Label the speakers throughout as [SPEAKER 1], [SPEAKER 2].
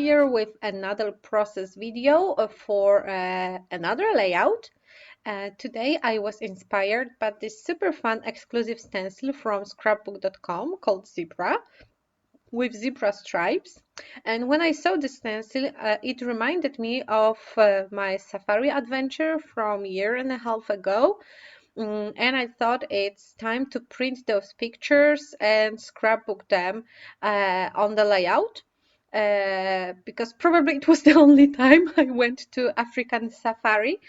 [SPEAKER 1] here with another process video for another layout. Today I was inspired by this super fun exclusive stencil from scrapbook.com called Zebra with zebra stripes. And when I saw this stencil, it reminded me of my safari adventure from a year and a half ago. And I thought it's time to print those pictures and scrapbook them on the layout. Because probably it was the only time I went to African safari.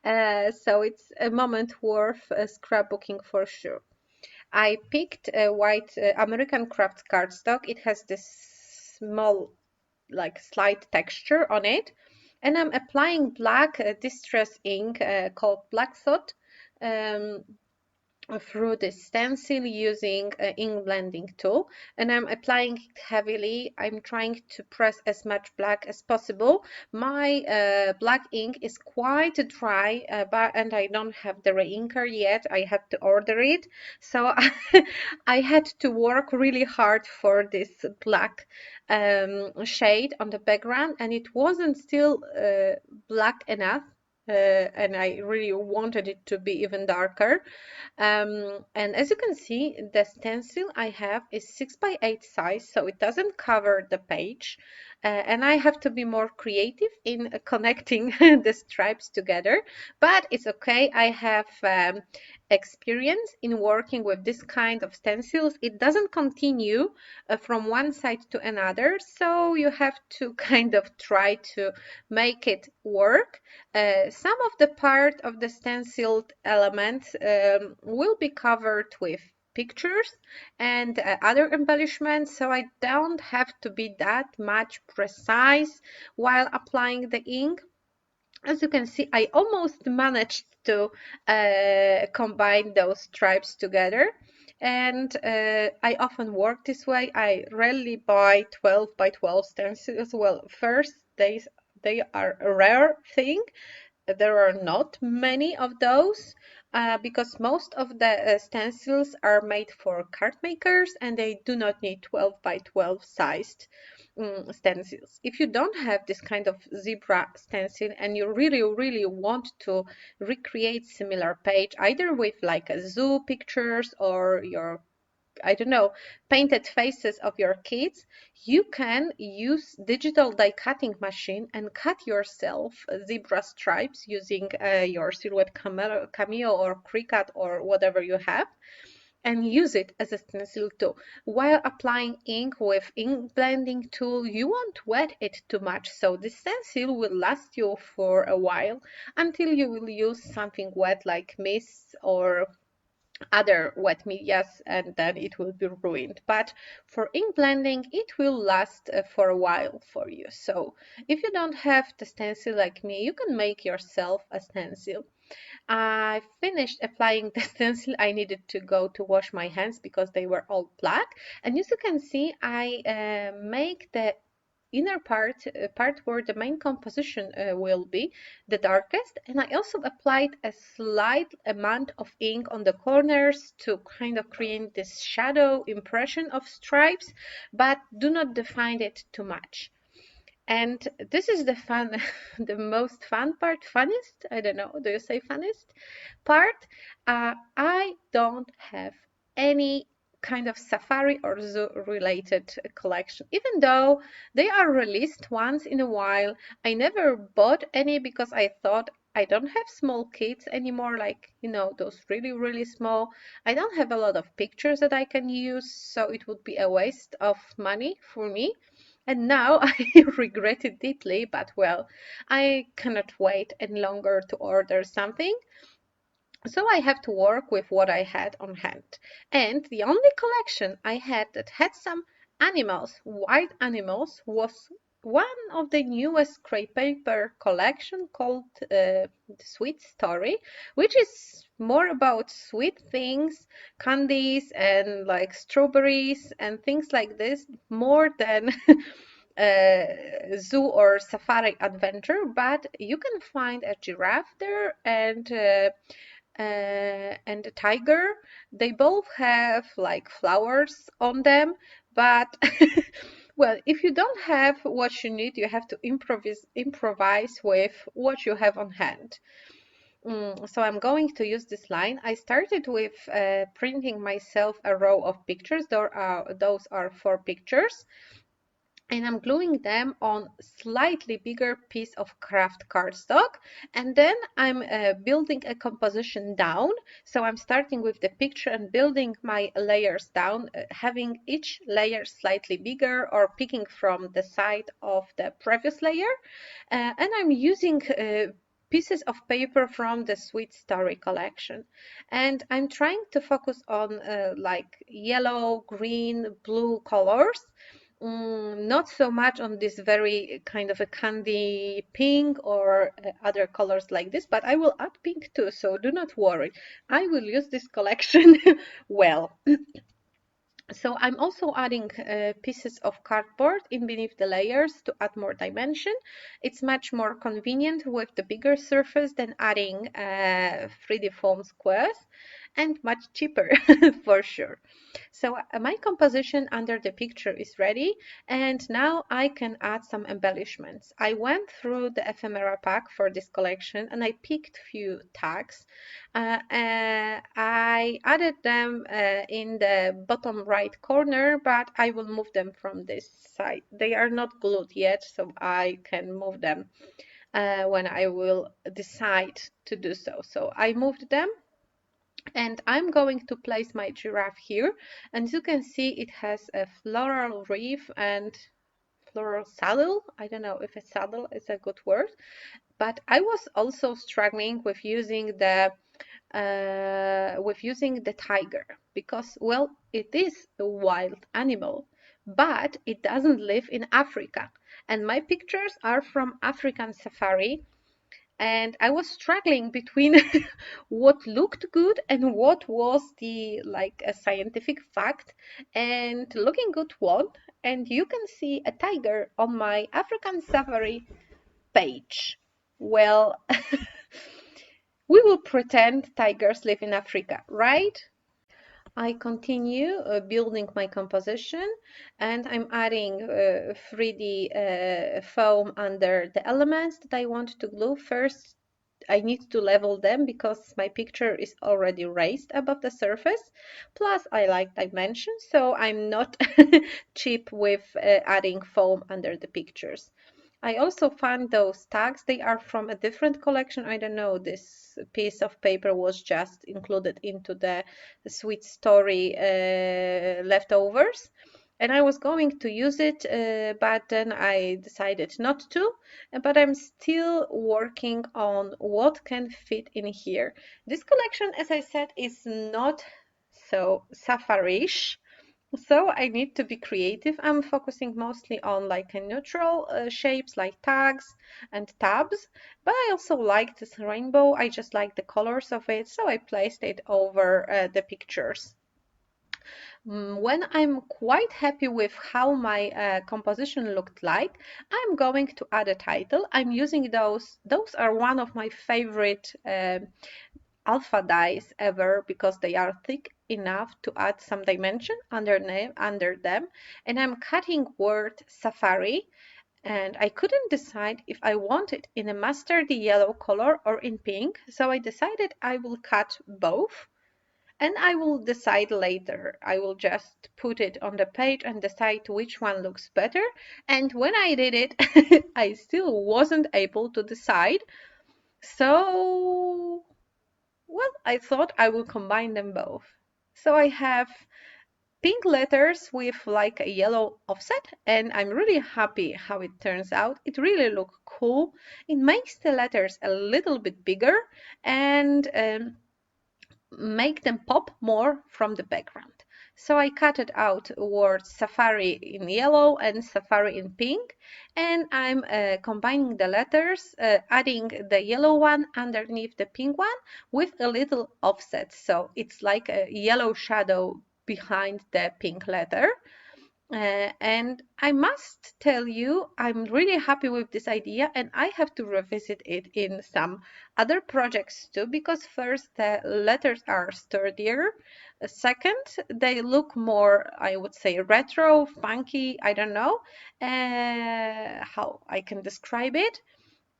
[SPEAKER 1] So it's a moment worth scrapbooking for sure. I picked a white American craft cardstock. It has this small, like slight texture on it. And I'm applying black distress ink called Black Thought um, through the stencil using an ink blending tool, and I'm applying it heavily. I'm trying to press as much black as possible. My black ink is quite dry, and I don't have the reinker yet. I had to order it, so I had to work really hard for this black shade on the background, and it wasn't still black enough. And I really wanted it to be even darker. And as you can see, the stencil I have is 6 by 8 size, so it doesn't cover the page. And I have to be more creative in connecting the stripes together, but it's okay. I have experience in working with this kind of stencils. It doesn't continue from one side to another, so you have to kind of try to make it work. Some of the part of the stenciled elements will be covered with pictures and other embellishments, so I don't have to be that much precise while applying the ink. As you can see, I almost managed to combine those stripes together, and I often work this way. I rarely buy 12 by 12 stencils. Well, first, they are a rare thing. There are not many of those because most of the stencils are made for card makers and they do not need 12 by 12 sized stencils. If you don't have this kind of zebra stencil and you really want to recreate similar page either with like a zoo pictures or your, I don't know, painted faces of your kids, you can use digital die cutting machine and cut yourself zebra stripes using your Silhouette Cameo or Cricut or whatever you have, and use it as a stencil too. While applying ink with ink blending tool, you won't wet it too much, so the stencil will last you for a while until you will use something wet like mist or other wet medias, and then it will be ruined. But for ink blending, it will last for a while for you. So if you don't have the stencil like me, you can make yourself a stencil. I finished applying the stencil. I needed to go to wash my hands because they were all black, and as you can see, I make the inner part where the main composition will be the darkest, and I also applied a slight amount of ink on the corners to kind of create this shadow impression of stripes, but do not define it too much. And this is the fun, the most fun part, funnest, I don't know, do you say funnest part? I don't have any kind of safari or zoo related collection, even though they are released once in a while. I never bought any because I thought I don't have small kids anymore, like, you know, those really small. I don't have a lot of pictures that I can use, so it would be a waste of money for me. And now I regret it deeply, but well, I cannot wait any longer to order something. So I have to work with what I had on hand. And the only collection I had that had some animals, wild animals, was one of the newest scrap paper collection called Sweet Story, which is more about sweet things, candies and like strawberries and things like this, more than zoo or safari adventure. But you can find a giraffe there and a tiger. They both have like flowers on them, but Well, if you don't have what you need, you have to improvise with what you have on hand. So I'm going to use this line. I started with printing myself a row of pictures. Those are 4 pictures. And I'm gluing them on slightly bigger piece of craft cardstock, and then I'm building a composition down. So I'm starting with the picture and building my layers down, having each layer slightly bigger or picking from the side of the previous layer, and I'm using pieces of paper from the Sweet Story collection, and I'm trying to focus on like yellow, green, blue colors. Not so much on this very kind of a candy pink or other colors like this, but I will add pink too, so do not worry. I will use this collection well. So I'm also adding pieces of cardboard in beneath the layers to add more dimension. It's much more convenient with the bigger surface than adding 3D foam squares, and much cheaper for sure. So my composition under the picture is ready, and now I can add some embellishments. I went through the ephemera pack for this collection and I picked few tags. I added them in the bottom right corner, but I will move them from this side. They are not glued yet, so I can move them when I will decide to do so. So I moved them, and I'm going to place my giraffe here. And as you can see, it has a floral wreath and floral saddle. I don't know if a saddle is a good word, but I was also struggling with using the tiger, because, well, it is a wild animal, but it doesn't live in Africa, and my pictures are from African safari, and I was struggling between what looked good and what was the like a scientific fact, and looking good won, and you can see a tiger on my African safari page. Well, we will pretend tigers live in Africa, right? I continue building my composition, and I'm adding 3D foam under the elements that I want to glue. First, I need to level them because my picture is already raised above the surface. Plus, I like dimensions, so I'm not cheap with adding foam under the pictures. I also found those tags. They are from a different collection. I don't know, this piece of paper was just included into the Sweet Story leftovers. And I was going to use it, but then I decided not to. But I'm still working on what can fit in here. This collection, as I said, is not so safari-ish. So I need to be creative. I'm focusing mostly on like a neutral shapes like tags and tabs, but I also like this rainbow. I just like the colors of it, so I placed it over the pictures. When I'm quite happy with how my composition looked like, I'm going to add a title. I'm using those. Those are one of my favorite alpha dies ever because they are thick enough to add some dimension under them, and I'm cutting word safari, and I couldn't decide if I want it in a mustardy yellow color or in pink, so I decided I will cut both, and I will decide later. I will just put it on the page and decide which one looks better. And when I did it I still wasn't able to decide, so well, I thought I will combine them both. So I have pink letters with like a yellow offset, and I'm really happy how it turns out. It really looks cool. It makes the letters a little bit bigger and make them pop more from the background. So I cut it out words safari in yellow and safari in pink, and I'm combining the letters, adding the yellow one underneath the pink one with a little offset, so it's like a yellow shadow behind the pink letter. And I must tell you, I'm really happy with this idea, and I have to revisit it in some other projects too, because first, the letters are sturdier. Second, they look more, I would say, retro, funky. I don't know how I can describe it.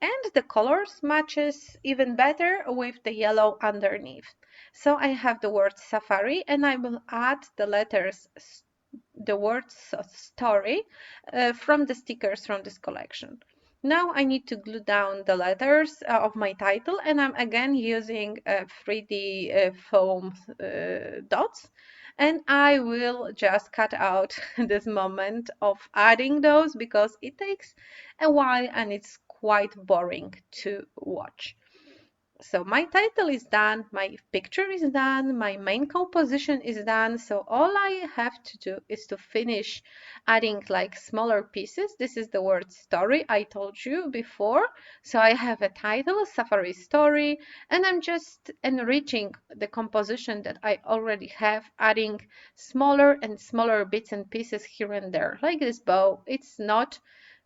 [SPEAKER 1] And the colors matches even better with the yellow underneath. So I have the word safari, and I will add the word story from the stickers from this collection. Now I need to glue down the letters of my title, and I'm again using 3D foam dots, and I will just cut out this moment of adding those because it takes a while and it's quite boring to watch. So my title is done, my picture is done, my main composition is done. So all I have to do is to finish adding like smaller pieces. This is the word story I told you before. So I have a title, Safari Story, and I'm just enriching the composition that I already have, adding smaller and smaller bits and pieces here and there, like this bow. It's not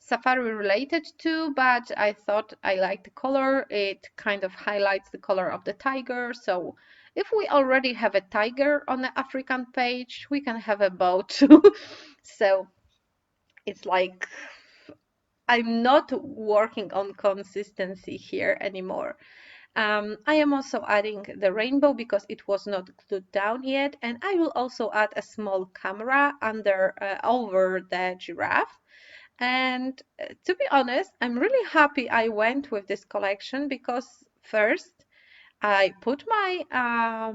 [SPEAKER 1] Safari related to, but I thought I liked the color. It kind of highlights the color of the tiger. So if we already have a tiger on the African page, we can have a bow too. So it's like I'm not working on consistency here anymore. I am also adding the rainbow because it was not glued down yet, and I will also add a small camera over the giraffe. And to be honest, I'm really happy I went with this collection because first I put my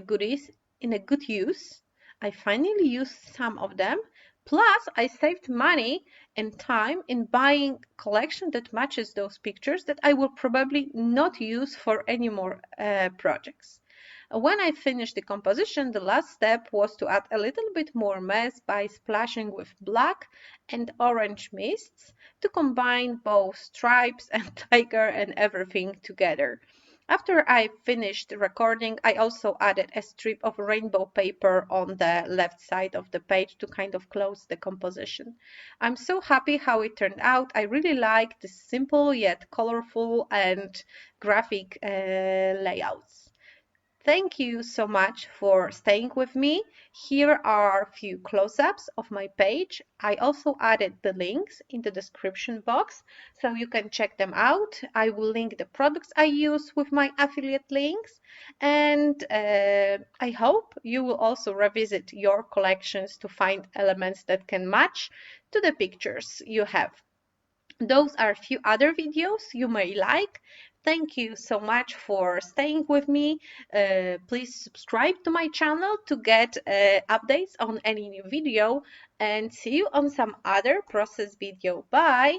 [SPEAKER 1] goodies in a good use. I finally used some of them. Plus, I saved money and time in buying collection that matches those pictures that I will probably not use for any more projects. When I finished the composition, the last step was to add a little bit more mess by splashing with black and orange mists to combine both stripes and tiger and everything together. After I finished recording, I also added a strip of rainbow paper on the left side of the page to kind of close the composition. I'm so happy how it turned out. I really like the simple yet colorful and graphic layouts. Thank you so much for staying with me. Here are a few close-ups of my page. I also added the links in the description box so you can check them out. I will link the products I use with my affiliate links, and I hope you will also revisit your collections to find elements that can match to the pictures you have. Those are a few other videos you may like. Thank you so much for staying with me. Please subscribe to my channel to get updates on any new video, and see you on some other process video. Bye!